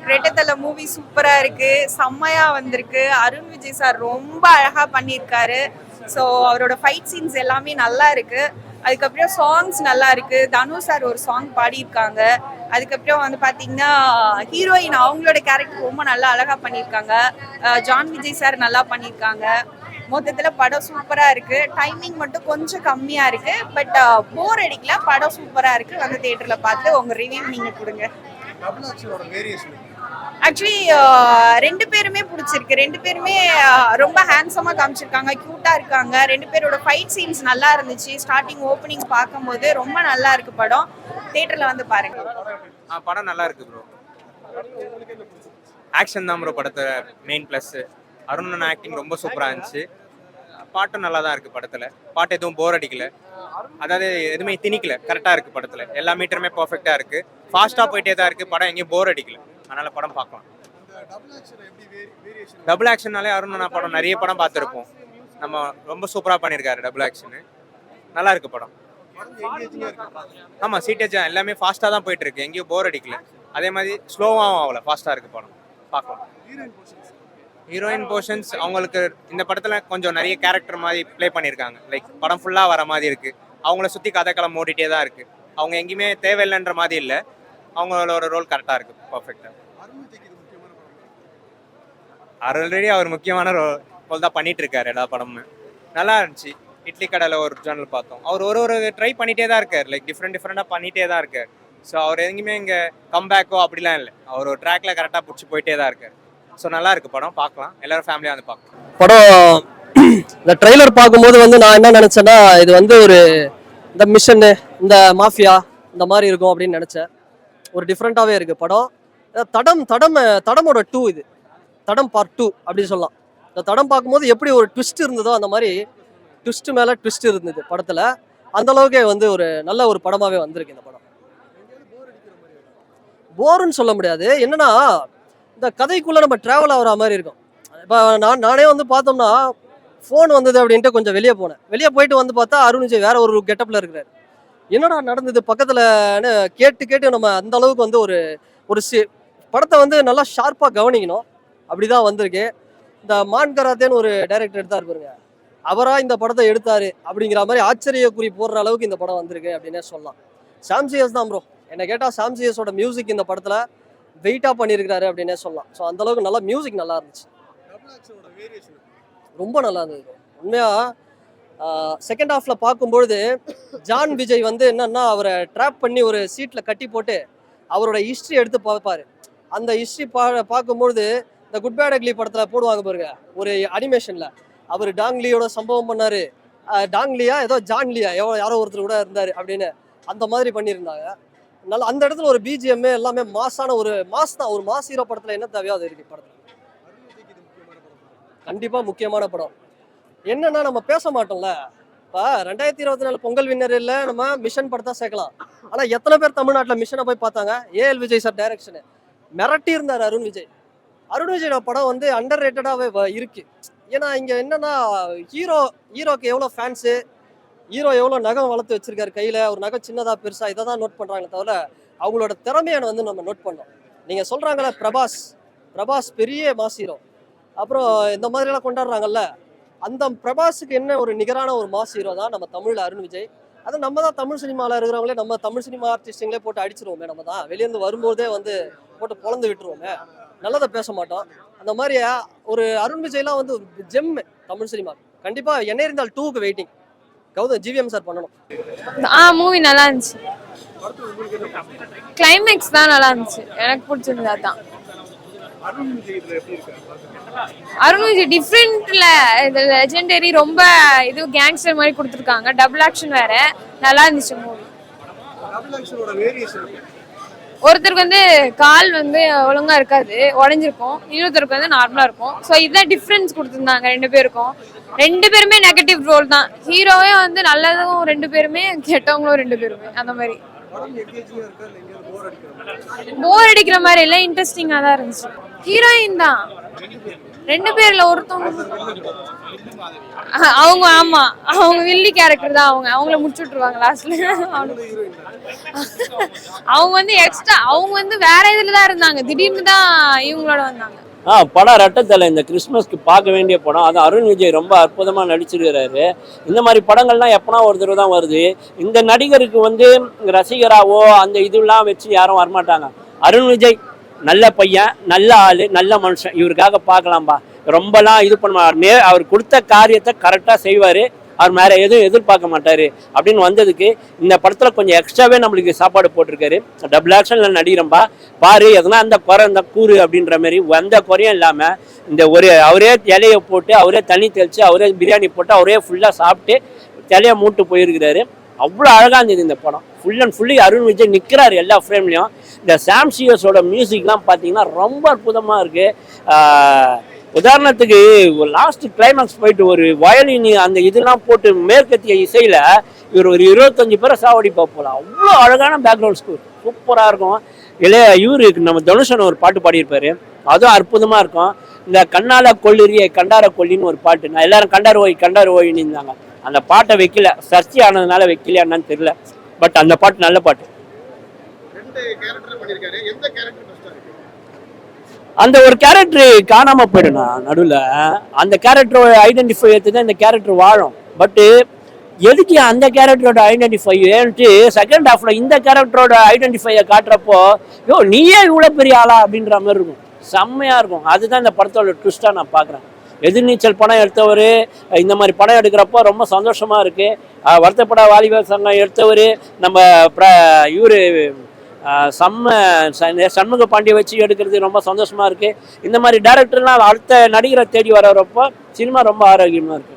ரெட்டத்தல movie சூப்பரா இருக்கு, செம்மையா வந்திருக்கு. அருண் விஜய் சார் ரொம்ப அழகா பண்ணியிருக்காரு. ஸோ அவரோட ஃபைட் சீன்ஸ் எல்லாமே நல்லா இருக்கு. அதுக்கப்புறம் சாங்ஸ் நல்லா இருக்கு. தனு சார் ஒரு சாங் பாடியிருக்காங்க. அதுக்கப்புறம் வந்து பார்த்தீங்கன்னா ஹீரோயின் அவங்களோட கேரக்டர் ரொம்ப நல்லா அழகா பண்ணியிருக்காங்க. ஜான் விஜய் சார் நல்லா பண்ணியிருக்காங்க. மொத்தத்தில் படம் சூப்பராக இருக்கு. டைமிங் மட்டும் கொஞ்சம் கம்மியாக இருக்கு. பட் போர் அடிக்கல, படம் சூப்பராக இருக்கு. வந்து தியேட்டரில் பார்த்து உங்க ரிவ்யூ நீங்கள் கொடுங்க. ஆக்சுவலி ரெண்டு பேருமே பிடிச்சிருக்கு. ரெண்டு பேருமே ரொம்ப ஹேண்ட்ஸமாக காமிச்சிருக்காங்க, க்யூட்டாக இருக்காங்க. ரெண்டு பேரோட ஃபைட் சீன்ஸ் நல்லா இருந்துச்சு. ஸ்டார்டிங் ஓப்பனிங் பார்க்கும்போது ரொம்ப நல்லா இருக்கு படம். தியேட்டரில் வந்து பாருங்க. படம் நல்லா இருக்கு ப்ரோ. ஆக்ஷன் தான் ப்ரோ படத்தை மெயின் ப்ளஸ். அருணன் ஆக்டிங் ரொம்ப சூப்பராக இருந்துச்சு. பாட்டும் நல்லா தான் இருக்குது படத்தில். பாட்டு எதுவும் போர் அடிக்கல, அதாவது எதுவுமே திணிக்கல, கரெக்டாக இருக்குது படத்தில். எல்லா மீட்டருமே பர்ஃபெக்டாக இருக்குது. ஃபாஸ்ட்டாக போயிட்டே தான் இருக்குது படம், எங்கேயும் போர் அடிக்கல. அதனால் படம் பார்க்கலாம். டபுள் ஆக்ஷன்னாலே அருண் படம் நிறைய படம் பார்த்துருப்போம் நம்ம. ரொம்ப சூப்பராக பண்ணியிருக்காரு டபுள் ஆக்ஷனு. நல்லா இருக்குது படம். ஆமாம், சீட்டேஜ் எல்லாமே ஃபாஸ்ட்டாக தான் போயிட்டு இருக்கு, எங்கேயும் போர் அடிக்கல. அதே மாதிரி ஸ்லோவாகவும் ஆகல, ஃபாஸ்ட்டாக இருக்குது படம், பார்க்கலாம். ஹீரோயின் போர்ஷன்ஸ் அவங்களுக்கு இந்த படத்தில் கொஞ்சம் நிறைய கேரக்டர் மாதிரி ப்ளே பண்ணியிருக்காங்க. லைக் படம் ஃபுல்லாக வர மாதிரி இருக்குது. அவங்கள சுற்றி கதைக்களம் ஓடிட்டே தான் இருக்குது. அவங்க எங்கேயுமே தேவையில்லைன்ற மாதிரி இல்லை. அவங்களோட ரோல் கரெக்டாக இருக்குது, பர்ஃபெக்டாக. ஆல்ரெடி அவர் முக்கியமான ரோல் தான் பண்ணிட்டு இருக்காரு எல்லா படமும். நல்லா இருந்துச்சு. இட்லி கடையில் ஒரு சேனல் பார்த்தோம், அவர் ஒரு ட்ரை பண்ணிகிட்டே தான் இருக்கார். லைக் டிஃப்ரெண்டாக பண்ணிகிட்டே தான் இருக்கார். ஸோ அவர் எங்கேயுமே இங்கே கம்பேக்கோ அப்படிலாம் இல்லை. அவர் ஒரு ட்ராக்ல கரெக்டாக பிடிச்சி போயிட்டே தான் இருக்கார். ஸோ நல்லா இருக்கு படம், பார்க்கலாம். எல்லாரும் ஃபேமிலியாக வந்து பார்க்கலாம் படம். இந்த ட்ரெய்லர் பார்க்கும்போது வந்து நான் என்ன நினச்சேன்னா, இது வந்து ஒரு இந்த மிஷனு, இந்த மாஃபியா இந்த மாதிரி இருக்கும் அப்படின்னு நினச்சேன். ஒரு டிஃப்ரெண்ட்டாகவே இருக்குது படம். தடமோட 2 இது, தடம் பார்ட் 2 அப்படின்னு சொல்லலாம். இந்த தடம் பார்க்கும்போது எப்படி ஒரு ட்விஸ்ட் இருந்ததோ அந்த மாதிரி ட்விஸ்ட் மேலே ட்விஸ்ட் இருந்தது படத்தில். அந்தளவுக்கே வந்து ஒரு நல்ல ஒரு படமாகவே வந்திருக்கு இந்த படம். போருன்னு சொல்ல முடியாது, என்னன்னா இந்த கதைக்குள்ளே நம்ம ட்ராவல் ஆகிற மாதிரி இருக்கும். இப்போ நானே வந்து பார்த்தோம்னா ஃபோன் வந்தது அப்படின்ட்டு கொஞ்சம் வெளியே போனேன். வெளியே போயிட்டு வந்து பார்த்தா அருண் விஜய் வேற ஒரு கெட்டப்பில் இருக்கிறார். என்னடா நடந்தது பக்கத்துலன்னு கேட்டு நம்ம அந்த அளவுக்கு வந்து ஒரு படத்தை வந்து நல்லா ஷார்ப்பாக கவனிக்கணும். அப்படிதான் வந்திருக்கு. இந்த மான் கராத்தேன்னு ஒரு டைரக்டர் எடுத்தார் பாருங்க, அவராக இந்த படத்தை எடுத்தாரு அப்படிங்கிற மாதிரி ஆச்சரியக்குறி போடுற அளவுக்கு இந்த படம் வந்திருக்கு அப்படின்னே சொல்லலாம். சாம்சிஎஸ் தான் ப்ரோ. என்னை கேட்டால் சாம்சிஎஸோட மியூசிக் இந்த படத்தில் வெயிட்டாக பண்ணியிருக்காரு அப்படின்னே சொல்லலாம். ஸோ அந்தளவுக்கு நல்லா மியூசிக் நல்லா இருந்துச்சு, ரொம்ப நல்லா இருந்தது உண்மையாக. செகண்ட் ஹாஃபில் பார்க்கும்பொழுது ஜான் விஜய் வந்து என்னன்னா அவரை ட்ராப் பண்ணி ஒரு சீட்டில் கட்டி போட்டு அவரோட ஹிஸ்ட்ரி எடுத்து பார்ப்பாரு. அந்த ஹிஸ்ட்ரி பார்க்கும்பொழுது இந்த குட் பேட் அக்லி படத்தில் போடுவாங்க பாருங்க, ஒரு அனிமேஷனில் அவர் டாங்லியோட சம்பவம் பண்ணார். டாங்லியா ஏதோ ஜான்லியா யாரோ ஒருத்தர் கூட இருந்தார் அப்படின்னு அந்த மாதிரி பண்ணியிருந்தாங்க. நல்லா அந்த இடத்துல ஒரு பிஜிஎம் எல்லாமே மாஸான ஒரு மாஸ் தான். ஒரு மாஸ் ஹீரோ படத்தில் என்ன தேவையோ அது இருக்கு படத்தில். கண்டிப்பாக முக்கியமான படம். என்னன்னா நம்ம பேச மாட்டோம்ல. இப்போ 2024 பொங்கல் வின்னர் இல்லை, நம்ம மிஷன் படத்தான் சேர்க்கலாம். ஆனால் எத்தனை பேர் தமிழ்நாட்டில் மிஷனை போய் பார்த்தாங்க? ஏஎல் விஜய் சார் டைரக்ஷனு மிரட்டி இருந்தார் அருண் விஜய். அருண் விஜயோட படம் வந்து அண்டர் ரேட்டடாகவே இருக்கு. ஏன்னா இங்கே என்னன்னா ஹீரோக்கு எவ்வளோ ஃபேன்ஸு, ஹீரோ எவ்வளோ நகம் வளர்த்து வச்சிருக்காரு கையில், ஒரு நகம் சின்னதாக பெருசாக, இதை தான் நோட் பண்ணுறாங்களே தவிர அவங்களோட திறமையை வந்து நம்ம நோட் பண்ணோம். நீங்கள் சொல்கிறாங்களே பிரபாஸ் பெரிய மாஸ் ஹீரோ, அப்புறம் இந்த மாதிரிலாம் கொண்டாடுறாங்கல்ல, அந்த பிரபாஸுக்கு என்ன ஒரு நிகரான ஒரு மாஸ் ஹீரோ தான் நம்ம தமிழில் அருண் விஜய். அது நம்ம தான் தமிழ் சினிமாவில் இருக்கிறவங்களே, நம்ம தமிழ் சினிமா ஆர்டிஸ்ட்டுங்களே போட்டு அடிச்சிருவோமே. நம்ம தான் வெளியேருந்து வரும்போதே வந்து போட்டு பொழந்து விட்டுருவோமே, நல்லதை பேச மாட்டோம். அந்த மாதிரி ஒரு அருண் விஜய்லாம் வந்து ஒரு ஜெம் தமிழ் சினிமா. கண்டிப்பாக என்ன இருந்தால் 2க்கு வெயிட்டிங். கௌதம் ஜிவிஎம் சார் பண்ணணும். மூவி நல்லா இருந்துச்சு. கிளைமேக்ஸ் தான் நல்லா இருந்துச்சு, எனக்கு பிடிச்சிருந்தது. அதான் அருண் விஜய் டிஃப்ரெண்ட்ல இது லெஜெண்டரி, ரொம்ப இது கேங்ஸ்டர் மாதிரி கொடுத்துருக்காங்க. டபுள் ஆக்ஷன் வேற, நல்லா இருந்துச்சு மூவி. ஒருத்தருக்கு வந்து கால் வந்து ஒழுங்கா இருக்காது, உடஞ்சிருக்கும். இன்னொருத்தருக்கு வந்து நார்மலா இருக்கும். ஸோ இதுதான் டிஃப்ரென்ஸ் கொடுத்துருந்தாங்க ரெண்டு பேருக்கும். ரெண்டு பேருமே நெகட்டிவ் ரோல் தான். ஹீரோவே வந்து நல்லதும் ரெண்டு பேருமே, கெட்டவங்களும் ரெண்டு பேருமே. அந்த மாதிரி போர் அடிக்கிற மாதிரி இல்லை, இன்ட்ரெஸ்டிங்காக தான் இருந்துச்சு. ஹீரோயின் தான் 2 பேர்ல ஒருத்தவங்க அவங்க ஆமா அவங்க வில்லி கேரக்டர் தான். அவங்கள முடிச்சு விட்டுருவாங்க லாஸ்ட்ல. அவங்க வந்து எக்ஸ்ட்ரா அவங்க வந்து வேற இதுல தான் இருந்தாங்க, திடீர்னு தான் இவங்களோட வந்தாங்க. படம் ரெட்டத்தலை இந்த கிறிஸ்மஸ்க்கு பார்க்க வேண்டிய படம். அது அருண் விஜய் ரொம்ப அற்புதமாக நடிச்சிருக்கிறாரு. இந்த மாதிரி படங்கள்லாம் எப்பனா ஒரு தடவை தான் வருது. இந்த நடிகருக்கு வந்து ரசிகராவோ அந்த இதெல்லாம் வச்சு யாரும் வரமாட்டாங்க. அருண் விஜய் நல்ல பையன், நல்ல ஆள், நல்ல மனுஷன், இவருக்காக பார்க்கலாம்பா. ரொம்பலாம் இது பண்ணுவார். அவர் கொடுத்த காரியத்தை கரெக்டாக செய்வார். அவர் மேலே எதுவும் எதிர்பார்க்க மாட்டார். அப்படின்னு வந்ததுக்கு இந்த படத்தில் கொஞ்சம் எக்ஸ்ட்ராவே நம்மளுக்கு சாப்பாடு போட்டிருக்காரு. டபுள் ஆக்ஷனில் நடிக்கிறம்பா பாரு, எதனா அந்த குறை இந்த கூறு அப்படின்ற மாதிரி எந்த குறையும் இல்லாமல் இந்த அவரே இலையை போட்டு அவரே தண்ணி தெளித்து அவரே பிரியாணி போட்டு அவரே ஃபுல்லாக சாப்பிட்டு இலையை மூட்டு போயிருக்கிறாரு. அவ்வளோ அழகாக இருந்தது இந்த படம். Full and fully Arun Vijay நிற்கிறாரு எல்லா ஃப்ரேம்லையும். இந்த சாம் சிஎஸோட மியூசிக்லாம் பார்த்தீங்கன்னா ரொம்ப அற்புதமாக இருக்குது. உதாரணத்துக்கு ஒரு லாஸ்ட் கிளைமேக்ஸ் போயிட்டு ஒரு வயலின் அந்த இதெல்லாம் போட்டு மேற்கத்திய இசையில் இவர் ஒரு 25 பேரை சாவடிப்பா போகலாம். அவ்வளோ அழகான பேக்ரவுண்ட் ஸ்கோர் சூப்பராக இருக்கும். இவருக்கு நம்ம தனுஷன் ஒரு பாட்டு பாடியிருப்பாரு, அதுவும் அற்புதமாக இருக்கும். இந்த கண்ணால கொள்ளிரிய கண்டார கொல்லின்னு ஒரு பாட்டு, நான் எல்லாரும் கண்டார் ஓய்ன்னு இருந்தாங்க. அந்த பாட்டை வைக்கல, சர்ச்சை ஆனதுனால வைக்கலையா என்னன்னு தெரியல. பட் அந்த பாட்டு நல்ல பாட்டு. அந்த ஒரு கேரக்டர் காணாம போயிடுனா நடுவில், அந்த கேரக்டரோட ஐடென்டிஃபை எடுத்து தான் இந்த கேரக்டர் வாழும். பட்டு எதுக்கு அந்த கேரக்டரோட ஐடென்டிஃபை ஏன்ட்டு செகண்ட் ஹாஃப்ல இந்த கேரக்டரோட ஐடென்டிஃபையை காட்டுறப்போ நீயே இவ்வளோ பெரிய ஆளா அப்படின்ற மாதிரி இருக்கும். செம்மையா இருக்கும். அதுதான் இந்த படத்தோட ட்விஸ்டா நான் பார்க்குறேன். எதிர்நீச்சல் படம் எடுத்தவர் இந்த மாதிரி படம் எடுக்கிறப்போ ரொம்ப சந்தோஷமா இருக்கு. வருத்தப்பட வாலிபர் சங்கம் எடுத்தவர் நம்ம இவரு சண்முக பாண்டிய வச்சு எடுக்கிறது ரொம்ப சந்தோஷமா இருக்கு. இந்த மாதிரி டைரக்டர்லாம் அடுத்த நடிகரை தேடி வரப்போ சினிமா ரொம்ப ஆரோக்கியமா இருக்கு.